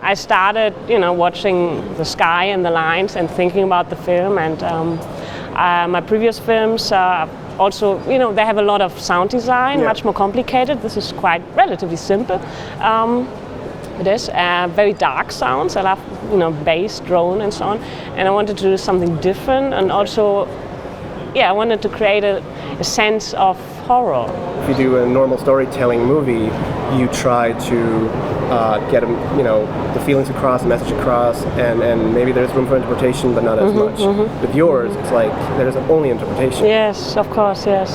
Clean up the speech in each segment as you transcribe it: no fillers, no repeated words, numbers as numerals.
I started, watching the sky and the lines and thinking about the film. And my previous films also, they have a lot of sound design, much more complicated. This is quite relatively simple. It is very dark sounds. I love, bass, drone, and so on. And I wanted to do something different, and also, I wanted to create a sense of horror. If you do a normal storytelling movie, you try to get the feelings across, the message across, and maybe there's room for interpretation, but not as much. With yours, it's like there's only interpretation. Yes, of course, yes.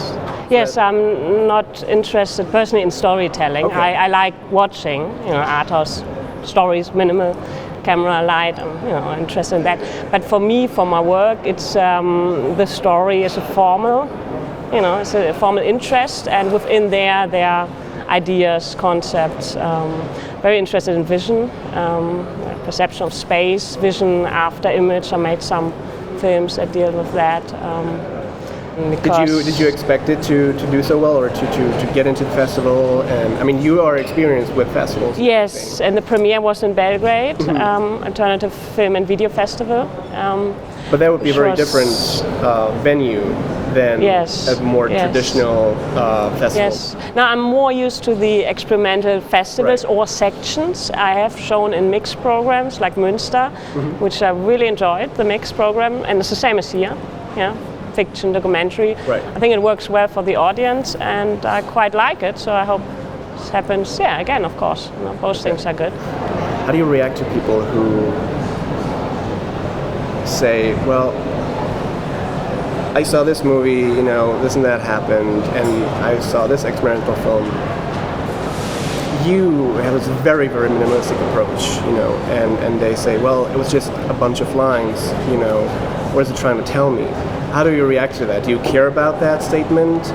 Yes, I'm not interested personally in storytelling. Okay. I like watching, art house stories, minimal camera, light. I'm interested in that. But for me, for my work, it's the story is a formal, it's a formal interest, and within there are ideas, concepts. Very interested in vision, perception of space, vision after image. I made some films that deal with that. Did you expect it to do so well, or to get into the festival? And I mean, you are experienced with festivals. Yes, and the premiere was in Belgrade, Alternative Film and Video Festival. But that would be a very different venue than a more traditional festival. Yes. Now I'm more used to the experimental festivals or sections. I have shown in mixed programs like Münster, which I really enjoyed, the mixed program, and it's the same as here. Yeah. Fiction, documentary. Right. I think it works well for the audience, and I quite like it. So I hope this happens. Yeah, again, of course. Both things are good. How do you react to people who say, "Well, I saw this movie, this and that happened, and I saw this experimental film. You have this very, very minimalistic approach, and they say, well, it was just a bunch of lines, what is it trying to tell me?" How do you react to that? Do you care about that statement?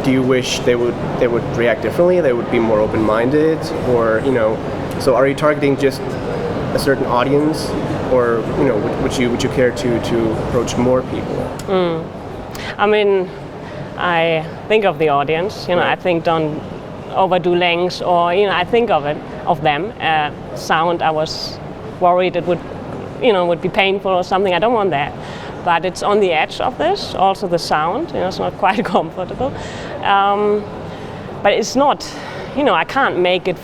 Do you wish they would react differently? They would be more open-minded, or So are you targeting just a certain audience, or would you care to approach more people? I mean, I think of the audience. I think don't overdo lengths, or I think of them. Sound, I was worried it would be painful or something. I don't want that. But it's on the edge of this, also the sound, it's not quite comfortable. But it's not, I can't make it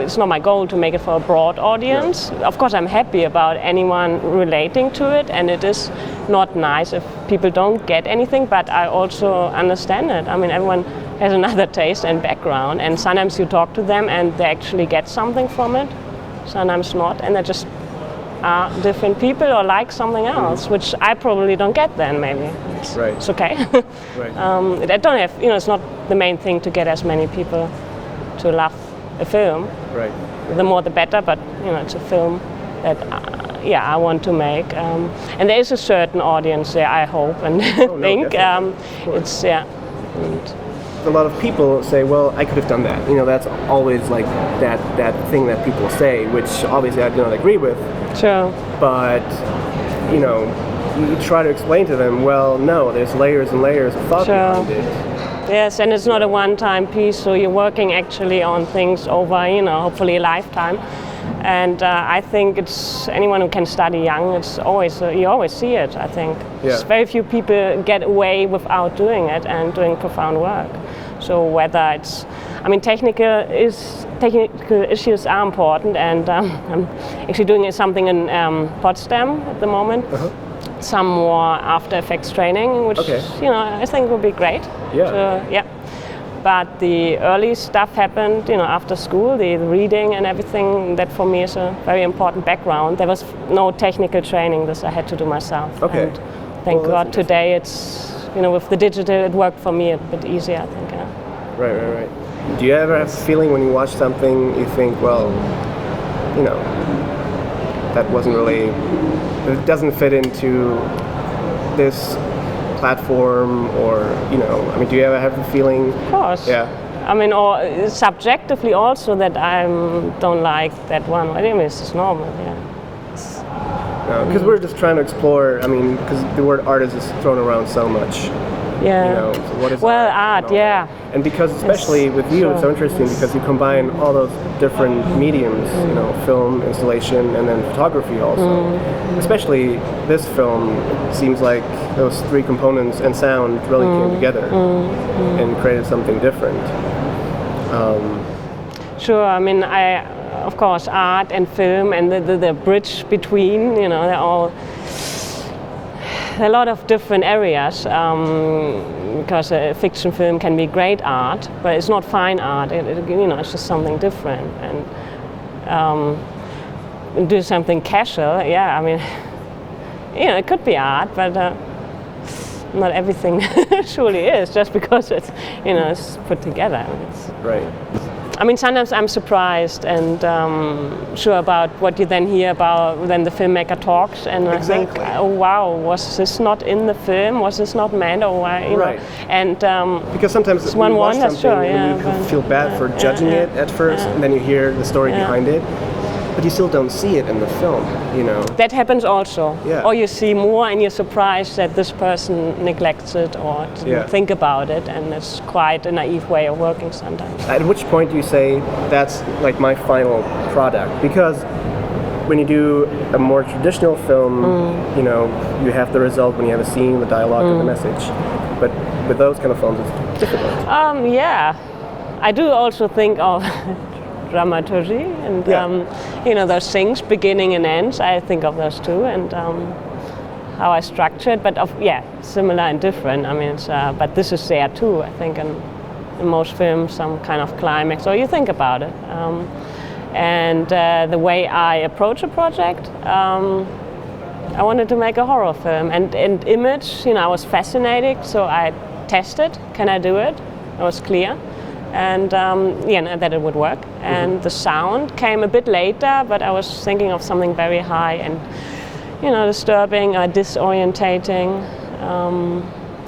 it's not my goal to make it for a broad audience. Yeah. Of course, I'm happy about anyone relating to it, and it is not nice if people don't get anything, but I also understand it. I mean, everyone has another taste and background, and sometimes you talk to them and they actually get something from it, sometimes not, and they just are different people or like something else, which I probably don't get then, maybe. It's okay. Right. I don't have, it's not the main thing to get as many people to love a film. Right. The more the better, but it's a film that I want to make. And there is a certain audience there, I hope and think. It's, And a lot of people say, well, I could have done that. That's always like that thing that people say, which obviously I do not agree with. Sure. But, you try to explain to them, well, no, there's layers and layers of thought behind it. Yes, and it's not a one-time piece, so you're working actually on things over, hopefully a lifetime. And I think it's anyone who can study young, it's always, you always see it, I think. Yeah. Very few people get away without doing it and doing profound work. So whether it's, technical issues are important, and I'm actually doing something in Potsdam at the moment. Some more After Effects training, which I think would be great. Yeah. But the early stuff happened, after school, the reading and everything. That for me is a very important background. There was no technical training. This I had to do myself. Okay. And thank God today it's, with the digital, it worked for me a bit easier, I think. Right. Do you ever have a feeling when you watch something, you think, well, that wasn't really, it doesn't fit into this platform, or, do you ever have a feeling? Of course. Yeah. Or subjectively also that I don't like that one. It's just normal, Because we're just trying to explore, because the word artist is thrown around so much. Yeah. You know, so what is well, art? art, and all yeah. that. And because especially with you, it's so interesting because you combine all those different mediums, you know, film, installation, and then photography also. Especially this film seems like those three components and sound really came together and created something different. Sure, I mean, of course, art and film and the bridge between, you know, they're all a lot of different areas, because a fiction film can be great art, but it's not fine art. You know, it's just something different. And do something casual, yeah. I mean, you know, it could be art, but not everything surely is just because it's, you know, it's put together. Right. I mean, sometimes I'm surprised and sure about what you then hear about when the filmmaker talks, and I think, oh wow, was this not in the film? Was this not meant? Or why? You know? And because sometimes we watch something and we feel bad for judging it at first, and then you hear the story behind it, but you still don't see it in the film. You know. That happens also. Yeah. Or you see more and you're surprised that this person neglects it or didn't think about it, and it's quite a naive way of working sometimes. At which point do you say that's like my final product? Because when you do a more traditional film, you know, you have the result when you have a scene, the dialogue, and the message. But with those kind of films, it's difficult. Yeah, I do also think of dramaturgy and you know, those things, beginning and ends. I think of those too, and how I structure it. But similar and different. I mean, it's, but this is there too. I think in most films, some kind of climax, or you think about it. And the way I approach a project, I wanted to make a horror film, and image. You know, I was fascinated, so I tested. Can I do it? It was clear. And that it would work. And the sound came a bit later, but I was thinking of something very high and, you know, disturbing or disorientating.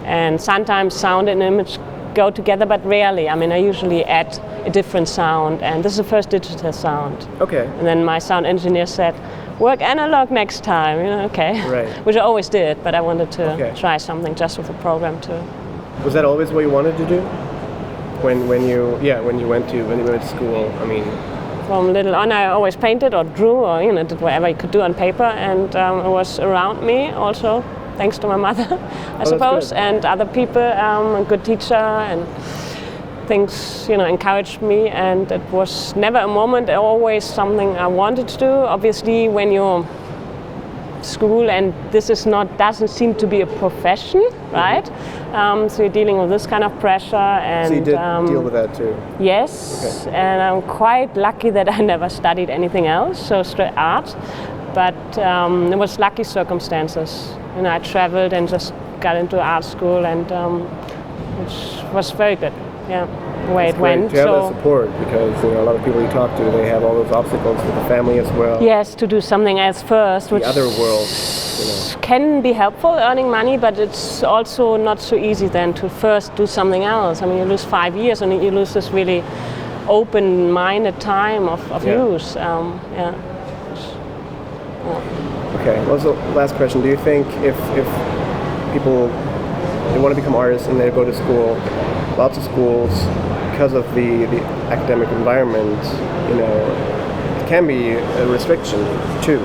And sometimes sound and image go together, but rarely. I mean, I usually add a different sound, and this is the first digital sound. Okay. And then my sound engineer said, work analog next time, you know, okay. Right. Which I always did, but I wanted to try something just with the program too. Was that always what you wanted to do? When you went to school, I mean, from little on, I always painted or drew or, you know, did whatever you could do on paper, and it was around me also, thanks to my mother, I suppose, and other people, a good teacher, and things, you know, encouraged me, and it was never a moment, always something I wanted to do. Obviously, when you're school and this is doesn't seem to be a profession, right? So you're dealing with this kind of pressure, and so you did deal with that too. Yes, and I'm quite lucky that I never studied anything else, so straight art. But it was lucky circumstances. You know, I traveled and just got into art school, and which was very good. Yeah, the way it went. To have that support, because you know, a lot of people you talk to, they have all those obstacles with the family as well. Yes, to do something else first, which the other world, you know, can be helpful, earning money, but it's also not so easy then to first do something else. I mean, you lose 5 years and you lose this really open-minded time of use. Okay, well, so last question. Do you think if people they want to become artists and they go to school, lots of schools, because of the academic environment, you know, it can be a restriction too.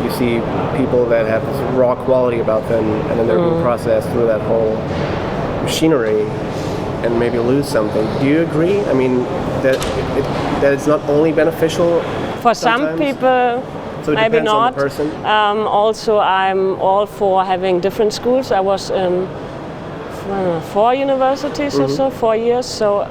You see people that have this raw quality about them, and then they're being processed through that whole machinery, and maybe lose something. Do you agree? I mean, that it's not only beneficial for sometimes? Some people. So it maybe depends not. on the person. Also, I'm all for having different schools. I was in 4 universities or so, 4 years. So,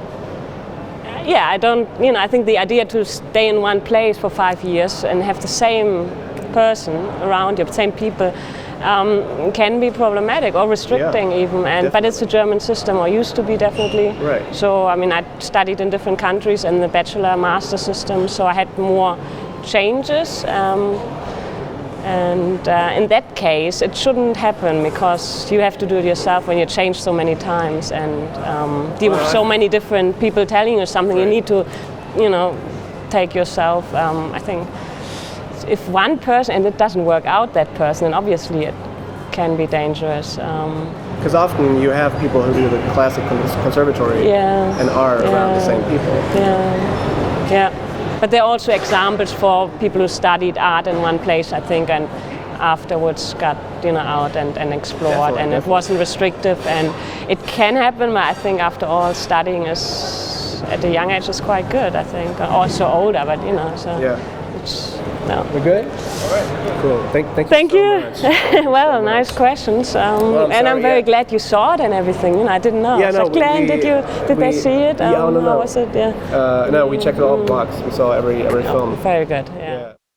I don't. You know, I think the idea to stay in one place for 5 years and have the same person around you, the same people, can be problematic or restricting even. But it's a German system, or used to be definitely. Right. So, I mean, I studied in different countries in the bachelor, master system. So I had more changes, and in that case it shouldn't happen, because you have to do it yourself when you change so many times and deal with so many different people telling you something. You need to, you know, take yourself. I think if one person and it doesn't work out, that person, and obviously it can be dangerous. Because often you have people who do the classic conservatory and are around the same people. Yeah. But there are also examples for people who studied art in one place, I think, and afterwards got out and explored, and it wasn't restrictive, and it can happen. But I think after all, studying is at a young age is quite good. I think also older, but so it's no. We're good. All right. Cool. Thank you. So much. Well, nice questions, and I'm very glad you saw it and everything. I didn't know. Yeah, no. Glenn, did they see it? No. How was it? Yeah. No, we checked all the blocks. We saw every film. Very good. Yeah.